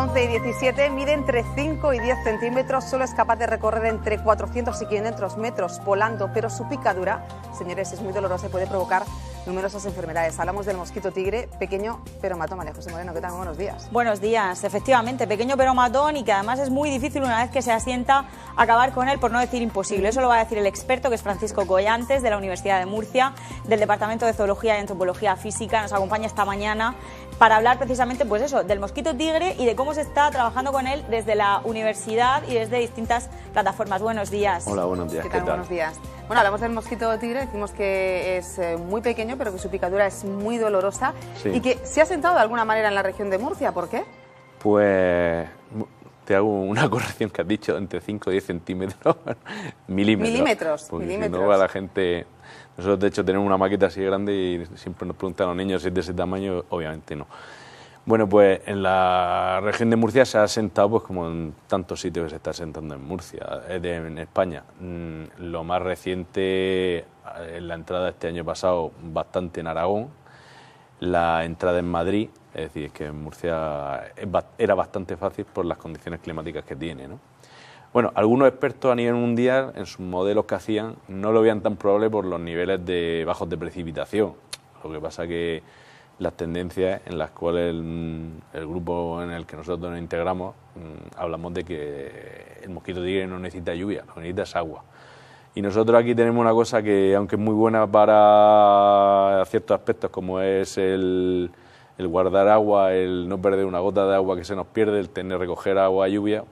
11 y 17, mide entre 5 y 10 centímetros, solo es capaz de recorrer entre 400 y 500 metros volando, pero su picadura, señores, es muy dolorosa y puede provocar numerosas enfermedades. Hablamos del mosquito tigre, pequeño pero matón. María José Moreno, ¿qué tal? Buenos días. Buenos días, efectivamente, pequeño pero matón y que además es muy difícil una vez que se asienta acabar con él, por no decir imposible. Eso lo va a decir el experto, que es Francisco Collantes, de la Universidad de Murcia, del Departamento de Zoología y Antropología Física. Nos acompaña esta mañana para hablar precisamente, pues eso, del mosquito tigre y de cómo se está trabajando con él desde la universidad y desde distintas plataformas. Buenos días. Hola, buenos días. ¿Qué tal? Buenos días. Bueno, hablamos del mosquito tigre, decimos que es muy pequeño, pero que su picadura es muy dolorosa, sí, y que se ha asentado de alguna manera en la región de Murcia. ¿Por qué? Pues te hago una corrección que has dicho, entre 5 y 10 centímetros, milímetros. Porque milímetros. Si no, a la gente... Nosotros, de hecho, tenemos una maqueta así grande y siempre nos preguntan a los niños si es de ese tamaño. Obviamente no. Bueno, pues en la región de Murcia se ha asentado, pues como en tantos sitios que se está asentando en Murcia, en España. Lo más reciente, en la entrada este año pasado, bastante en Aragón, la entrada en Madrid, es decir, que en Murcia era bastante fácil por las condiciones climáticas que tiene, ¿no? Bueno, algunos expertos a nivel mundial, en sus modelos que hacían, no lo veían tan probable por los niveles bajos de precipitación. Lo que pasa que las tendencias en las cuales el grupo en el que nosotros nos integramos hablamos de que el mosquito tigre no necesita lluvia, lo que necesita es agua. Y nosotros aquí tenemos una cosa que, aunque es muy buena para ciertos aspectos, como es el guardar agua, el no perder una gota de agua que se nos pierde, el tener recoger agua a lluvia,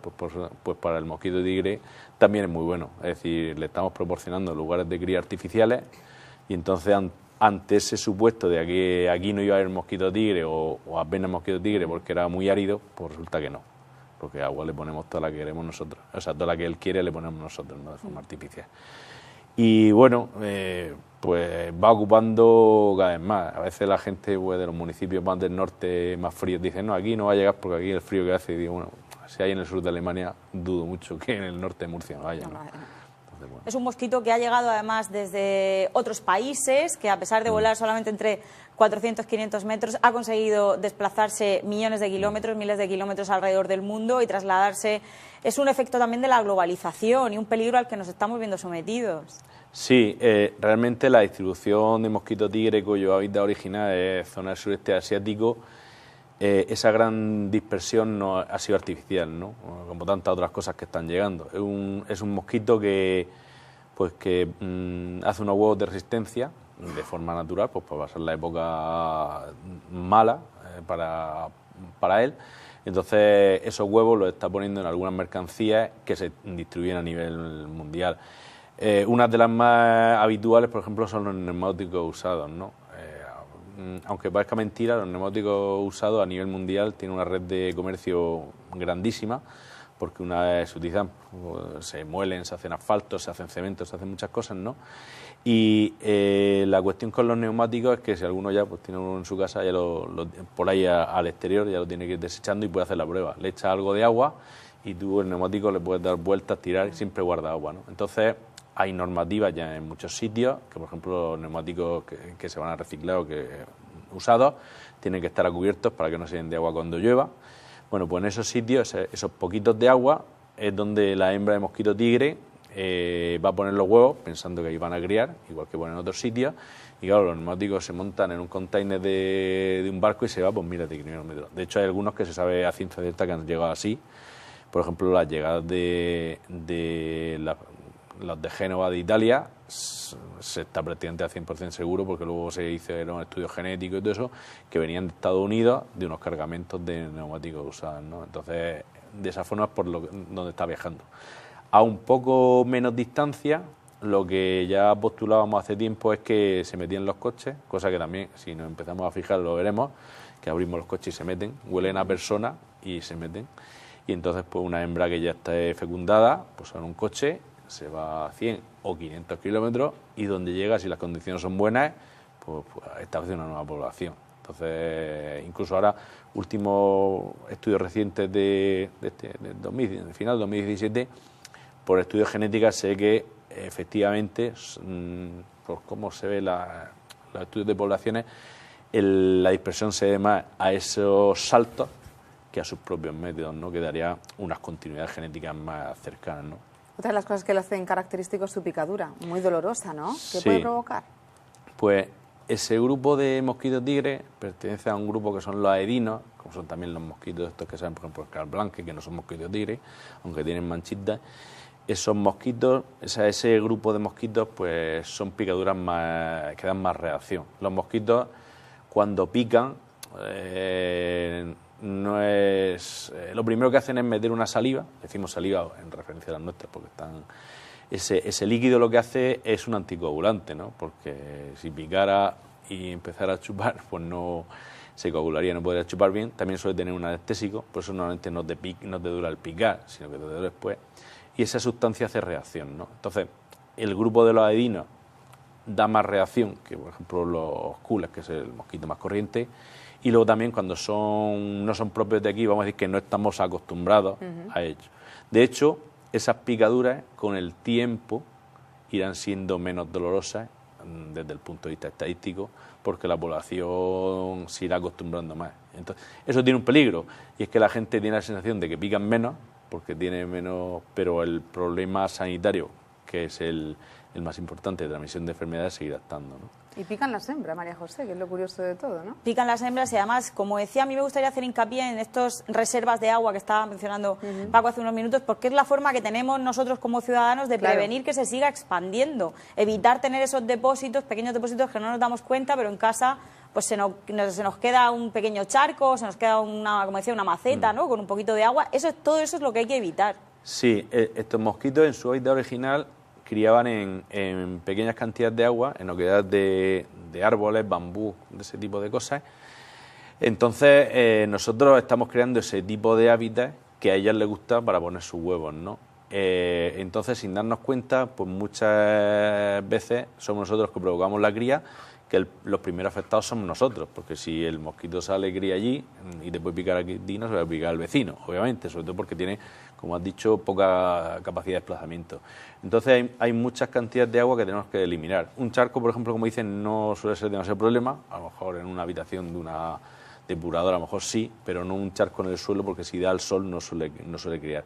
pues para el mosquito tigre también es muy bueno. Es decir, le estamos proporcionando lugares de cría artificiales y entonces ante ese supuesto de que aquí no iba a haber mosquito tigre o apenas mosquito tigre porque era muy árido, pues resulta que no, porque agua le ponemos toda la que queremos nosotros, o sea, toda la que él quiere le ponemos nosotros, no de forma artificial. Y bueno, pues va ocupando cada vez más. A veces la gente pues, de los municipios más del norte, más fríos, dicen, no, aquí no va a llegar porque aquí el frío que hace, y digo, bueno, si hay en el sur de Alemania, dudo mucho que en el norte de Murcia no haya, ¿no? Entonces, bueno. Es un mosquito que ha llegado además desde otros países, que a pesar de volar solamente entre 400 y 500 metros, ha conseguido desplazarse millones de kilómetros, miles de kilómetros alrededor del mundo y trasladarse. Es un efecto también de la globalización y un peligro al que nos estamos viendo sometidos. Sí, realmente la distribución de mosquito tigre, cuyo hábitat original es zona del sureste asiático, esa gran dispersión no ha sido artificial, ¿no? Como tantas otras cosas que están llegando. Es un mosquito que hace unos huevos de resistencia de forma natural, pues para pasar la época mala para él. Entonces esos huevos los está poniendo en algunas mercancías que se distribuyen a nivel mundial. Una de las más habituales, por ejemplo, son los neumáticos usados, ¿no? Aunque parezca mentira, los neumáticos usados a nivel mundial tienen una red de comercio grandísima, porque una vez se utilizan, se muelen, se hacen asfaltos, se hacen cementos, se hacen muchas cosas, ¿no? Y la cuestión con los neumáticos es que si alguno ya pues tiene uno en su casa, ya por ahí al exterior ya lo tiene que ir desechando y puede hacer la prueba. Le echa algo de agua y tú el neumático le puedes dar vueltas, tirar y siempre guarda agua, ¿no? Entonces hay normativas ya en muchos sitios, que por ejemplo los neumáticos que se van a reciclar o que usados tienen que estar a cubiertos para que no se llenen de agua cuando llueva. Bueno, pues en esos sitios, esos poquitos de agua, es donde la hembra de mosquito tigre va a poner los huevos, pensando que ahí van a criar, igual que ponen en otros sitios, y claro, los neumáticos se montan en un container de un barco y se va, pues mira, de kilómetros. De hecho, hay algunos que se sabe a ciencia cierta que han llegado así, por ejemplo, las llegadas los de Génova de Italia, se está prácticamente al 100% seguro, porque luego se hicieron estudios genéticos y todo eso, que venían de Estados Unidos de unos cargamentos de neumáticos usados, ¿no? Entonces, de esa forma es por donde está viajando. A un poco menos distancia, lo que ya postulábamos hace tiempo es que se metían los coches, cosa que también, si nos empezamos a fijar, lo veremos, que abrimos los coches y se meten, huelen a personas y se meten. Y entonces, pues una hembra que ya está fecundada, pues en un coche, se va a 100 o 500 kilómetros y donde llega, si las condiciones son buenas, pues establece una nueva población. Entonces, incluso ahora, últimos estudios recientes de final de 2017, por estudios genéticos sé que efectivamente, por cómo se ve los estudios de poblaciones, la dispersión se debe más a esos saltos que a sus propios métodos, ¿no? Que daría unas continuidades genéticas más cercanas, ¿no? Otra de las cosas que le hacen característico es su picadura, muy dolorosa, ¿no? ¿Qué Sí. puede provocar? Pues ese grupo de mosquitos tigre pertenece a un grupo que son los aedinos, como son también los mosquitos estos que saben, por ejemplo, el Carl-Blanque, que no son mosquitos tigre, aunque tienen manchitas. Esos mosquitos, ese grupo de mosquitos, pues son picaduras que dan más reacción. Los mosquitos, cuando pican, no es lo primero que hacen es meter una saliva, decimos saliva en referencia a las nuestras, porque están ese líquido lo que hace es un anticoagulante, ¿no? Porque si picara y empezara a chupar, pues no se coagularía, no podría chupar bien. También suele tener un anestésico, por eso normalmente no te dura el picar, sino que te dura después. Y esa sustancia hace reacción, ¿no? Entonces, el grupo de los aedinos da más reacción que, por ejemplo, los cules, que es el mosquito más corriente. Y luego también cuando no son propios de aquí, vamos a decir que no estamos acostumbrados a ellos. De hecho, esas picaduras con el tiempo irán siendo menos dolorosas desde el punto de vista estadístico, porque la población se irá acostumbrando más. Entonces, eso tiene un peligro, y es que la gente tiene la sensación de que pican menos, porque tiene menos, pero el problema sanitario, que es el más importante de transmisión de enfermedades, seguirá estando, ¿no? Y pican las hembras, María José, que es lo curioso de todo, ¿no? Pican las hembras y además, como decía, a mí me gustaría hacer hincapié en estas reservas de agua que estaba mencionando Paco hace unos minutos, porque es la forma que tenemos nosotros como ciudadanos de prevenir que se siga expandiendo, evitar tener esos depósitos, pequeños depósitos que no nos damos cuenta, pero en casa pues se nos queda un pequeño charco, se nos queda como decía, una maceta, ¿no? Con un poquito de agua. Todo eso es lo que hay que evitar. Sí, estos mosquitos en su hábitat original criaban en pequeñas cantidades de agua, en oquedades de árboles, bambú, de ese tipo de cosas. Entonces, nosotros estamos creando ese tipo de hábitat que a ellas les gusta para poner sus huevos, ¿no? Entonces, sin darnos cuenta, pues muchas veces somos nosotros los que provocamos la cría, que los primeros afectados somos nosotros, porque si el mosquito sale cría allí y te puede picar aquí, no se va a picar al vecino, obviamente, sobre todo porque tiene, como has dicho, poca capacidad de desplazamiento. Entonces hay muchas cantidades de agua que tenemos que eliminar. Un charco, por ejemplo, como dicen, no suele ser demasiado problema, a lo mejor en una habitación de una depuradora a lo mejor sí, pero no un charco en el suelo, porque si da al sol no suele criar.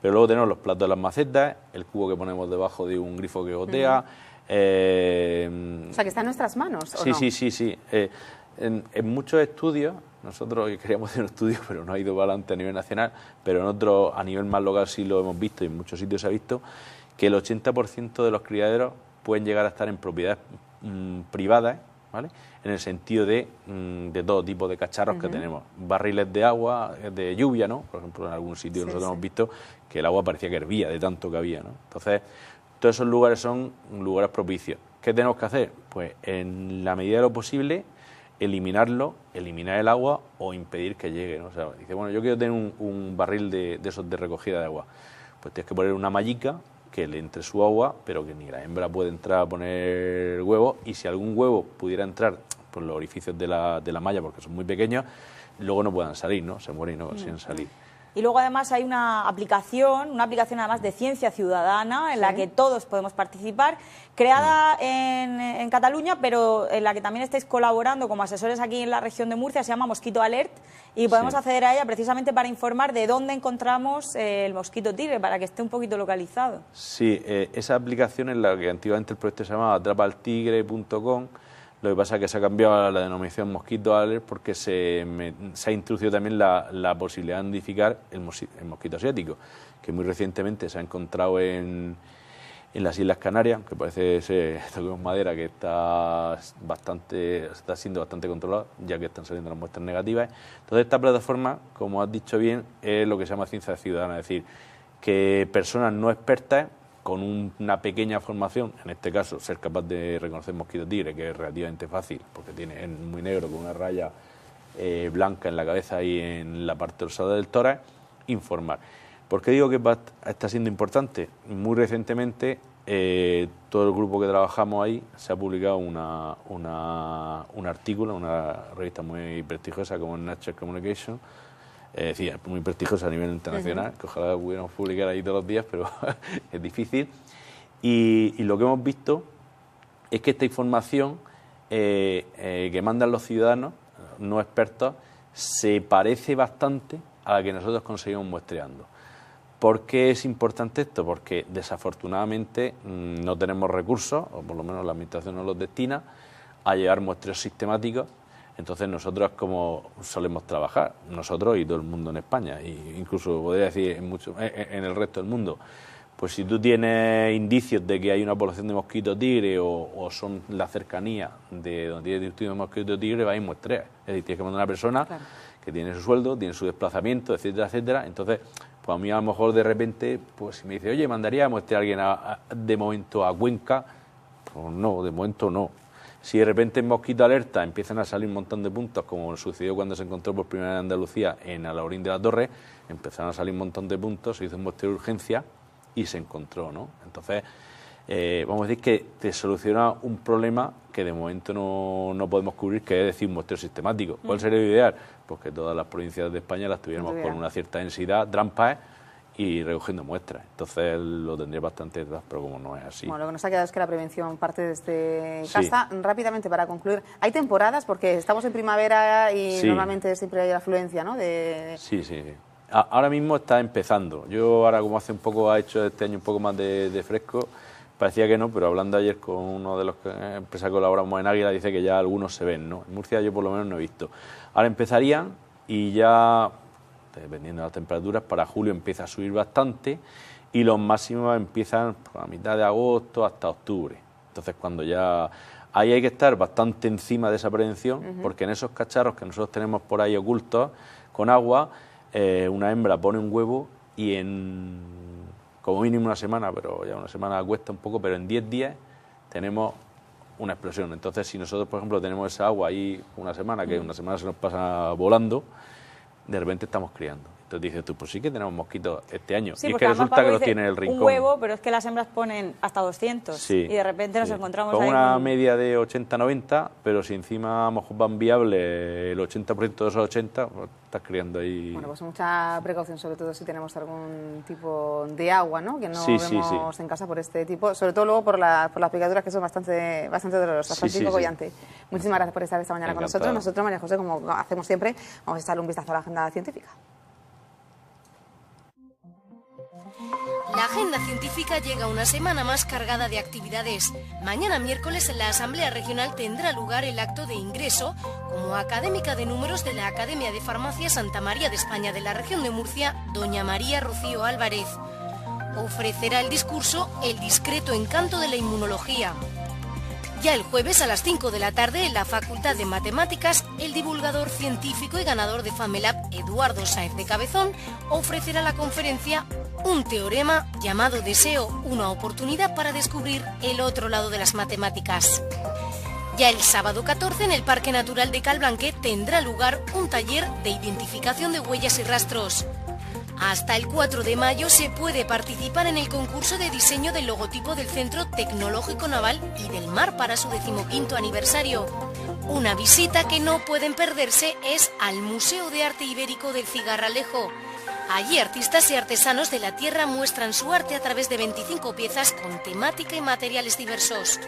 Pero luego tenemos los platos de las macetas, el cubo que ponemos debajo de un grifo que gotea. O sea, que está en nuestras manos, ¿o sí, no? Sí. En muchos estudios, nosotros queríamos hacer un estudio, pero no ha ido para adelante a nivel nacional, pero en otros, a nivel más local sí lo hemos visto y en muchos sitios se ha visto, que el 80% de los criaderos pueden llegar a estar en propiedades privadas, ¿vale? En el sentido de todo tipo de cacharros que tenemos. Barriles de agua, de lluvia, ¿no? Por ejemplo, en algún sitio nosotros hemos visto que el agua parecía que hervía de tanto que había, ¿no? Entonces, todos esos lugares son lugares propicios. ¿Qué tenemos que hacer? Pues en la medida de lo posible, eliminarlo, eliminar el agua o impedir que llegue, ¿no? O sea, dice, bueno, yo quiero tener un barril de esos de recogida de agua. Pues tienes que poner una mallica que le entre su agua, pero que ni la hembra puede entrar a poner huevos, y si algún huevo pudiera entrar por los orificios de la malla, porque son muy pequeños, luego no puedan salir, ¿no? Se mueren y no consiguen salir. Y luego además hay una aplicación además de ciencia ciudadana en la que todos podemos participar, creada en Cataluña, pero en la que también estáis colaborando como asesores aquí en la región de Murcia. Se llama Mosquito Alert y podemos acceder a ella precisamente para informar de dónde encontramos el mosquito tigre, para que esté un poquito localizado. Sí, esa aplicación es la que antiguamente el proyecto se llamaba atrapaltigre.com. Lo que pasa es que se ha cambiado la denominación Mosquito Alert porque se ha introducido también la posibilidad de identificar el mosquito asiático, que muy recientemente se ha encontrado en las Islas Canarias, que parece ser, toquemos madera, que está siendo bastante controlado, ya que están saliendo las muestras negativas. Entonces, esta plataforma, como has dicho bien, es lo que se llama ciencia ciudadana, es decir, que personas no expertas, con una pequeña formación, en este caso ser capaz de reconocer mosquito tigre, que es relativamente fácil, porque es muy negro con una raya blanca en la cabeza y en la parte dorsal del tórax, informar. ¿Por qué digo que está siendo importante? Muy recientemente, todo el grupo que trabajamos ahí se ha publicado un artículo en una revista muy prestigiosa como Nature Communication, es decir, muy prestigiosa a nivel internacional, que ojalá pudiéramos publicar ahí todos los días, pero es difícil. Y lo que hemos visto es que esta información que mandan los ciudadanos no expertos se parece bastante a la que nosotros conseguimos muestreando. ¿Por qué es importante esto? Porque desafortunadamente no tenemos recursos, o por lo menos la Administración no los destina, a llevar muestreos sistemáticos. Entonces nosotros, como solemos trabajar, nosotros y todo el mundo en España, e incluso podría decir en el resto del mundo, pues si tú tienes indicios de que hay una población de mosquito tigre o son la cercanía de donde tiene distrito de mosquito tigre, vais a muestrear. Es decir, tienes que mandar a una persona que tiene su sueldo, tiene su desplazamiento, etcétera, etcétera. Entonces, pues a mí a lo mejor de repente, pues si me dice, oye, mandaría a muestrear a alguien de momento a Cuenca, pues no, de momento no. Si de repente en Mosquito Alerta empiezan a salir un montón de puntos, como sucedió cuando se encontró por primera vez en Andalucía, en Alhaurín de la Torre, empezaron a salir un montón de puntos, se hizo un muestreo de urgencia y se encontró, ¿no? Entonces, vamos a decir que te soluciona un problema que de momento no podemos cubrir, que es decir, un muestreo sistemático. ¿Cuál sería lo ideal? Pues que todas las provincias de España las tuviéramos con una cierta densidad, trampas y recogiendo muestras. Entonces lo tendría bastante detrás, pero como no es así. Bueno, lo que nos ha quedado es que la prevención parte desde casa. Rápidamente, para concluir, ¿hay temporadas? Porque estamos en primavera y normalmente siempre hay afluencia, ¿no? Sí. Ahora mismo está empezando. Yo ahora, como hace un poco, ha hecho este año un poco más de fresco, parecía que no, pero hablando ayer con uno de los empresas que colaboramos en Águila, dice que ya algunos se ven, ¿no? En Murcia yo por lo menos no he visto. Ahora empezarían y ya, dependiendo de las temperaturas, para julio empieza a subir bastante y los máximos empiezan a mitad de agosto hasta octubre. Entonces, cuando ya... Ahí hay que estar bastante encima de esa prevención, porque en esos cacharros que nosotros tenemos por ahí ocultos con agua, una hembra pone un huevo y en como mínimo una semana, pero ya una semana cuesta un poco, pero en 10 días tenemos una explosión. Entonces, si nosotros, por ejemplo, tenemos esa agua ahí una semana, que una semana se nos pasa volando, de repente estamos criando. Entonces dices tú, pues sí que tenemos mosquitos este año. Sí, y es que resulta que los tiene en el rincón. Un huevo, pero es que las hembras ponen hasta 200. Sí, y de repente nos encontramos con ahí una media de 80-90, pero si encima a lo mejor van viables el 80% de esos 80, pues estás criando ahí... Bueno, pues mucha precaución, sobre todo si tenemos algún tipo de agua, ¿no? Que no vemos en casa por este tipo, sobre todo luego por las picaduras, que son bastante dolorosas. Francisco Collante, muchísimas gracias por estar esta mañana con nosotros. Nosotros, María José, como hacemos siempre, vamos a echarle un vistazo a la agenda científica. La agenda científica llega una semana más cargada de actividades. Mañana miércoles en la Asamblea Regional tendrá lugar el acto de ingreso como académica de números de la Academia de Farmacia Santa María de España de la región de Murcia, doña María Rocío Álvarez. Ofrecerá el discurso El discreto encanto de la inmunología. Ya el jueves a las 5 de la tarde en la Facultad de Matemáticas, el divulgador científico y ganador de FameLab, Eduardo Sáenz de Cabezón, ofrecerá la conferencia Un teorema llamado Deseo, una oportunidad para descubrir el otro lado de las matemáticas. Ya el sábado 14 en el Parque Natural de Calblanque tendrá lugar un taller de identificación de huellas y rastros. Hasta el 4 de mayo se puede participar en el concurso de diseño del logotipo del Centro Tecnológico Naval y del Mar para su 15º aniversario. Una visita que no pueden perderse es al Museo de Arte Ibérico del Cigarralejo. Allí artistas y artesanos de la tierra muestran su arte a través de 25 piezas con temática y materiales diversos.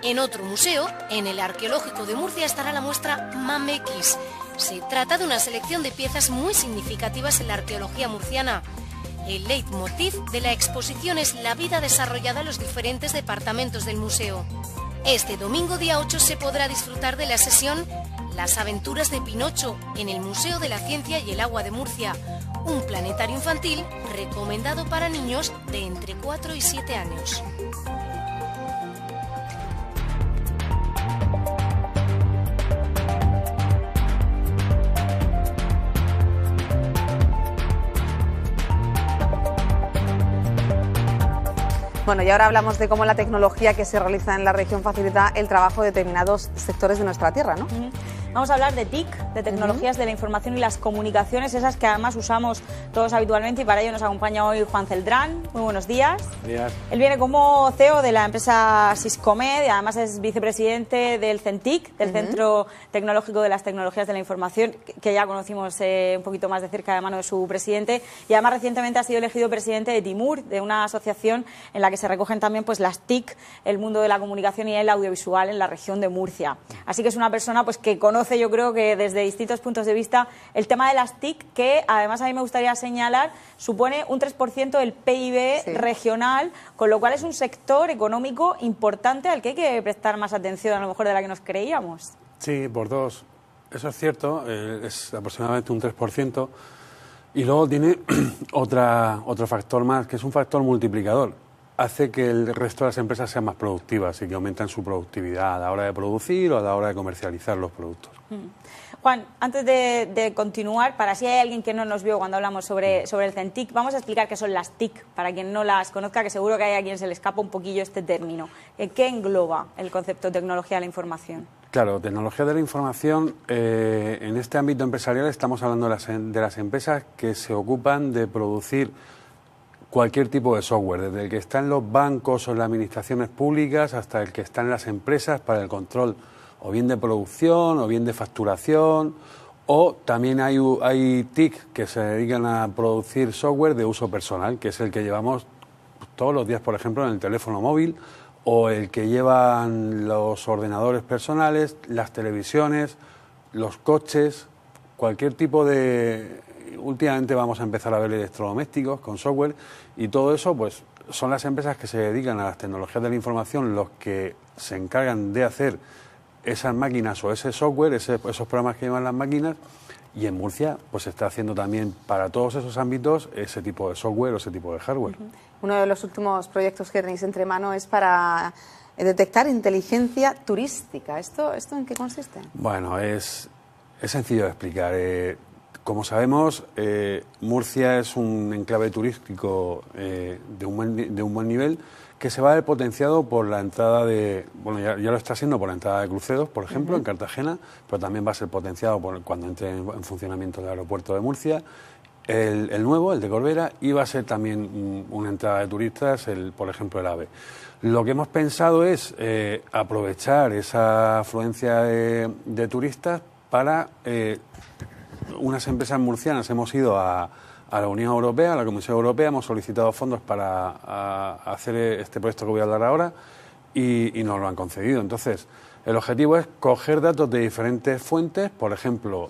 En otro museo, en el Arqueológico de Murcia, estará la muestra Mamequis. Se trata de una selección de piezas muy significativas en la arqueología murciana. El leitmotiv de la exposición es la vida desarrollada en los diferentes departamentos del museo. Este domingo día 8 se podrá disfrutar de la sesión Las aventuras de Pinocho en el Museo de la Ciencia y el Agua de Murcia, un planetario infantil recomendado para niños de entre 4 y 7 años. Bueno, y ahora hablamos de cómo la tecnología que se realiza en la región facilita el trabajo de determinados sectores de nuestra tierra, ¿no? Vamos a hablar de TIC, de tecnologías de la información y las comunicaciones, esas que además usamos todos habitualmente, y para ello nos acompaña hoy Juan Celdrán. Muy buenos días. Buenos días. Él viene como CEO de la empresa Siscomed y además es vicepresidente del CENTIC, del Centro Tecnológico de las Tecnologías de la Información, que ya conocimos un poquito más de cerca de mano de su presidente, y además recientemente ha sido elegido presidente de TIMUR, de una asociación en la que se recogen también pues las TIC, el mundo de la comunicación y el audiovisual en la región de Murcia. Así que es una persona pues que conoce conoce, yo creo que desde distintos puntos de vista, el tema de las TIC, que además a mí me gustaría señalar, supone un 3% del PIB regional, con lo cual es un sector económico importante al que hay que prestar más atención, a lo mejor de la que nos creíamos. Sí, por dos. Eso es cierto, es aproximadamente un 3%. Y luego tiene otro factor más, que es un factor multiplicador. Hace que el resto de las empresas sean más productivas y que aumentan su productividad a la hora de producir o a la hora de comercializar los productos. Juan, antes de continuar, para si hay alguien que no nos vio cuando hablamos sobre el CENTIC, vamos a explicar qué son las TIC, para quien no las conozca, que seguro que hay a quien se le escapa un poquillo este término. ¿Qué engloba el concepto de tecnología de la información? Claro, tecnología de la información, en este ámbito empresarial estamos hablando de las empresas que se ocupan de producir cualquier tipo de software, desde el que está en los bancos o en las administraciones públicas hasta el que está en las empresas para el control o bien de producción o bien de facturación, o también hay TIC que se dedican a producir software de uso personal, que es el que llevamos todos los días, por ejemplo, en el teléfono móvil, o el que llevan los ordenadores personales, las televisiones, los coches, cualquier tipo de... Últimamente vamos a empezar a ver electrodomésticos con software y todo eso pues son las empresas que se dedican a las tecnologías de la información los que se encargan de hacer esas máquinas o ese software, esos programas que llevan las máquinas, y en Murcia pues se está haciendo también para todos esos ámbitos ese tipo de software o ese tipo de hardware. Uno de los últimos proyectos que tenéis entre manos es para detectar inteligencia turística. ¿Esto en qué consiste? Bueno, es sencillo de explicar. Como sabemos, Murcia es un enclave turístico de un buen nivel que se va a ver potenciado por la entrada de... Bueno, ya lo está haciendo por la entrada de cruceros, por ejemplo, en Cartagena, pero también va a ser potenciado cuando entre en funcionamiento el aeropuerto de Murcia, el nuevo, el de Corbera, y va a ser también una entrada de turistas, por ejemplo, el AVE. Lo que hemos pensado es aprovechar esa afluencia de turistas para... unas empresas murcianas hemos ido a la Unión Europea, a la Comisión Europea, hemos solicitado fondos para hacer este proyecto que voy a hablar ahora y nos lo han concedido. Entonces, el objetivo es coger datos de diferentes fuentes, por ejemplo,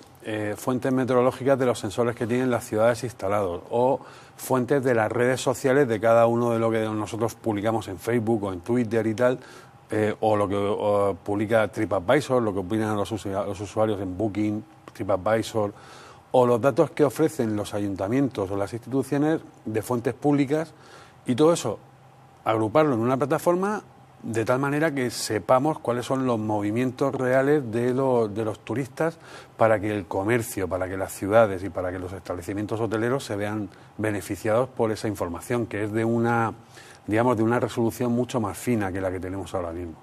fuentes meteorológicas de los sensores que tienen las ciudades instalados o fuentes de las redes sociales de cada uno de lo que nosotros publicamos en Facebook o en Twitter y tal, o lo que publica TripAdvisor, lo que opinan los usuarios en Booking, TripAdvisor, o los datos que ofrecen los ayuntamientos o las instituciones de fuentes públicas, y todo eso agruparlo en una plataforma de tal manera que sepamos cuáles son los movimientos reales de los turistas, para que el comercio, para que las ciudades y para que los establecimientos hoteleros se vean beneficiados por esa información, que es de una resolución mucho más fina que la que tenemos ahora mismo.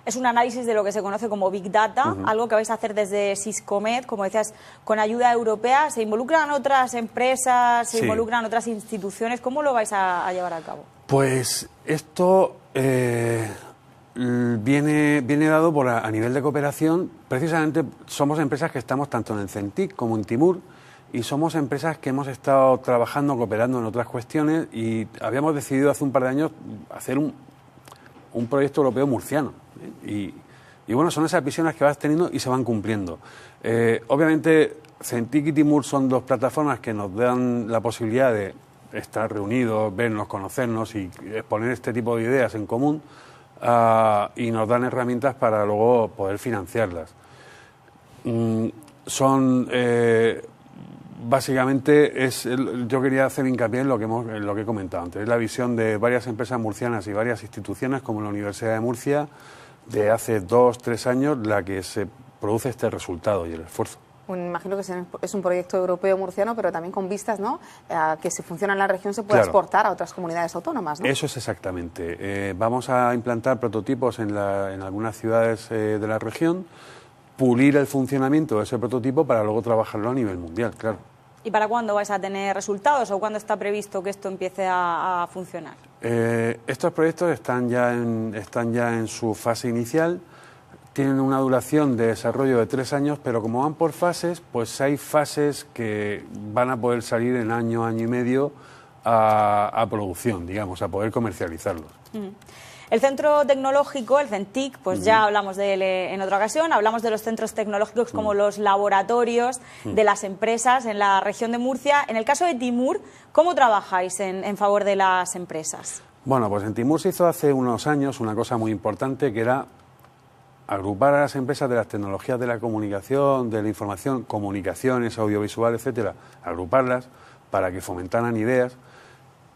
Es un análisis de lo que se conoce como Big Data, algo que vais a hacer desde Siscomet, como decías, con ayuda europea. ¿Se involucran otras empresas, se involucran otras instituciones? ¿Cómo lo vais a llevar a cabo? Pues esto viene dado a nivel de cooperación. Precisamente somos empresas que estamos tanto en el CENTIC como en Timur, y somos empresas que hemos estado trabajando, cooperando en otras cuestiones, y habíamos decidido hace un par de años hacer un proyecto europeo murciano. Y bueno, son esas visiones que vas teniendo y se van cumpliendo. Obviamente, CENTIC y Timur son dos plataformas que nos dan la posibilidad de estar reunidos, vernos, conocernos y exponer este tipo de ideas en común, y nos dan herramientas para luego poder financiarlas. Básicamente yo quería hacer hincapié en lo que he comentado antes. Es la visión de varias empresas murcianas y varias instituciones, como la Universidad de Murcia, de hace 2-3 años, la que se produce este resultado y el esfuerzo. Imagino que es un proyecto europeo murciano, pero también con vistas, ¿no?, a que si funciona en la región se pueda exportar a otras comunidades autónomas, ¿no? Eso es exactamente. Vamos a implantar prototipos en algunas ciudades de la región, pulir el funcionamiento de ese prototipo para luego trabajarlo a nivel mundial, claro. ¿Y para cuándo vais a tener resultados o cuándo está previsto que esto empiece a funcionar? Estos proyectos están ya en su fase inicial. Tienen una duración de desarrollo de 3 años, pero como van por fases, pues hay fases que van a poder salir en año y medio a producción, digamos, a poder comercializarlos. El centro tecnológico, el CENTIC, pues ya hablamos de él en otra ocasión, hablamos de los centros tecnológicos como los laboratorios de las empresas en la región de Murcia. En el caso de Timur, ¿cómo trabajáis en favor de las empresas? Bueno, pues en Timur se hizo hace unos años una cosa muy importante, que era agrupar a las empresas de las tecnologías de la comunicación, de la información, comunicaciones, audiovisual, etcétera, agruparlas para que fomentaran ideas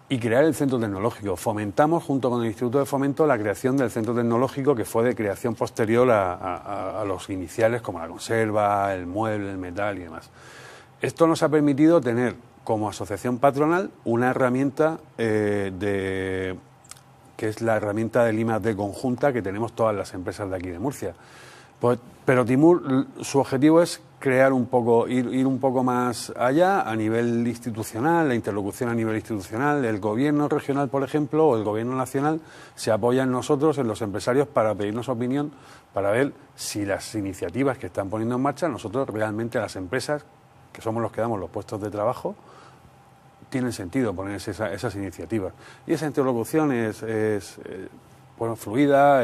y crear el centro tecnológico. Fomentamos, junto con el Instituto de Fomento, la creación del centro tecnológico, que fue de creación posterior a los iniciales, como la conserva, el mueble, el metal y demás. Esto nos ha permitido tener, como asociación patronal, una herramienta que es la herramienta del I+D conjunta que tenemos todas las empresas de aquí de Murcia. Pues, pero Timur, su objetivo es crear un poco, ir un poco más allá a nivel institucional, la interlocución a nivel institucional. El gobierno regional, por ejemplo, o el gobierno nacional se apoya en nosotros, en los empresarios, para pedirnos opinión, para ver si las iniciativas que están poniendo en marcha, nosotros realmente, las empresas, que somos los que damos los puestos de trabajo, tienen sentido poner esas iniciativas. Y esa interlocución es bueno, fluida,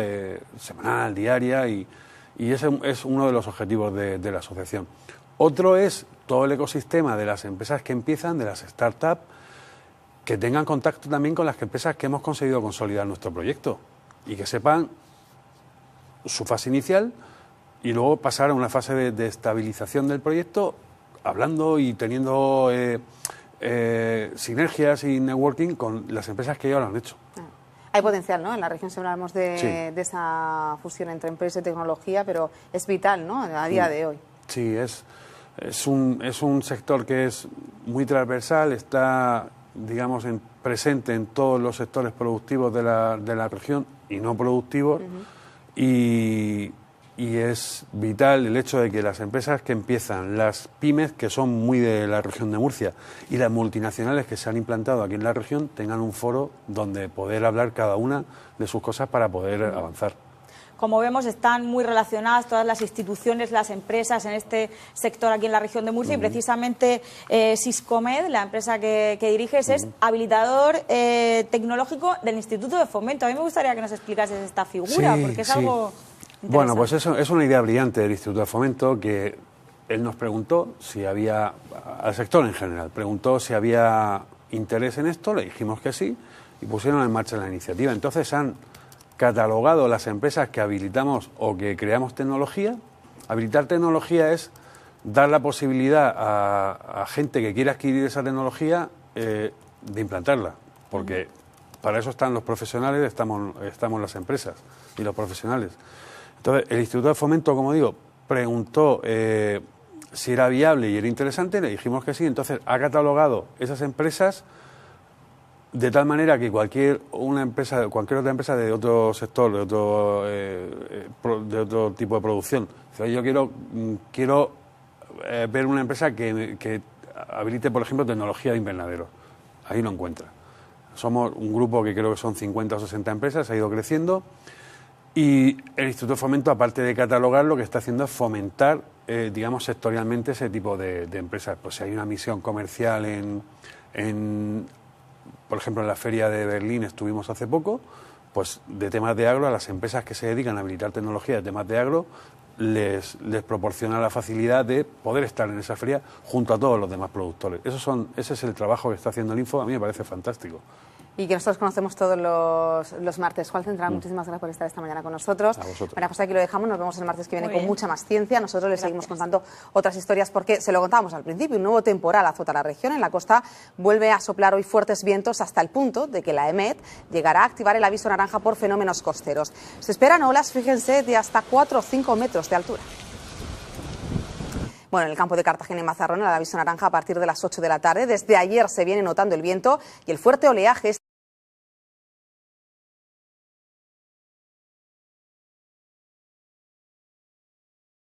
semanal, diaria, y ese es uno de los objetivos de la asociación. Otro es todo el ecosistema de las empresas que empiezan, de las startups, que tengan contacto también con las empresas que hemos conseguido consolidar nuestro proyecto y que sepan su fase inicial y luego pasar a una fase de estabilización del proyecto, hablando y teniendo sinergias y networking con las empresas que ya lo han hecho. Hay potencial, ¿no? En la región, si hablamos de esa fusión entre empresa y tecnología, pero es vital, ¿no? A día de hoy. Sí, es un sector que es muy transversal, está, digamos, presente en todos los sectores productivos de la región y no productivos, y es vital el hecho de que las empresas que empiezan, las pymes, que son muy de la región de Murcia, y las multinacionales que se han implantado aquí en la región, tengan un foro donde poder hablar cada una de sus cosas para poder avanzar. Como vemos, están muy relacionadas todas las instituciones, las empresas en este sector aquí en la región de Murcia, y precisamente Siscomed, la empresa que diriges, es habilitador tecnológico del Instituto de Fomento. A mí me gustaría que nos explicases esta figura, porque es algo... Bueno, pues eso es una idea brillante del Instituto de Fomento, que él nos preguntó si había, al sector en general, preguntó si había interés en esto, le dijimos que sí, y pusieron en marcha la iniciativa. Entonces han catalogado las empresas que habilitamos o que creamos tecnología. Habilitar tecnología es dar la posibilidad a gente que quiera adquirir esa tecnología de implantarla, porque para eso están los profesionales, estamos las empresas y los profesionales. Entonces, el Instituto de Fomento, como digo, preguntó si era viable y era interesante, le dijimos que sí. Entonces, ha catalogado esas empresas de tal manera que cualquier otra empresa de otro sector, de otro tipo de producción, dice, yo quiero ver una empresa que habilite, por ejemplo, tecnología de invernadero. Ahí lo encuentra. Somos un grupo que creo que son 50 o 60 empresas, ha ido creciendo. Y el Instituto de Fomento, aparte de catalogar, lo que está haciendo es fomentar, digamos, sectorialmente ese tipo de empresas. Pues si hay una misión comercial por ejemplo, en la Feria de Berlín estuvimos hace poco, pues de temas de agro, a las empresas que se dedican a habilitar tecnología de temas de agro, les proporciona la facilidad de poder estar en esa feria junto a todos los demás productores. Ese es el trabajo que está haciendo el Info, a mí me parece fantástico. Y que nosotros conocemos todos los martes. Juan Central, muchísimas gracias por estar esta mañana con nosotros. A vosotros. Bueno, pues aquí lo dejamos, nos vemos el martes que viene con mucha más ciencia. Nosotros les seguimos contando otras historias porque, se lo contábamos al principio, un nuevo temporal azota la región. En la costa vuelve a soplar hoy fuertes vientos hasta el punto de que la EMET llegará a activar el aviso naranja por fenómenos costeros. Se esperan olas, fíjense, de hasta 4 o 5 metros de altura. Bueno, en el campo de Cartagena y Mazarrón, el aviso naranja a partir de las 8 de la tarde. Desde ayer se viene notando el viento y el fuerte oleaje.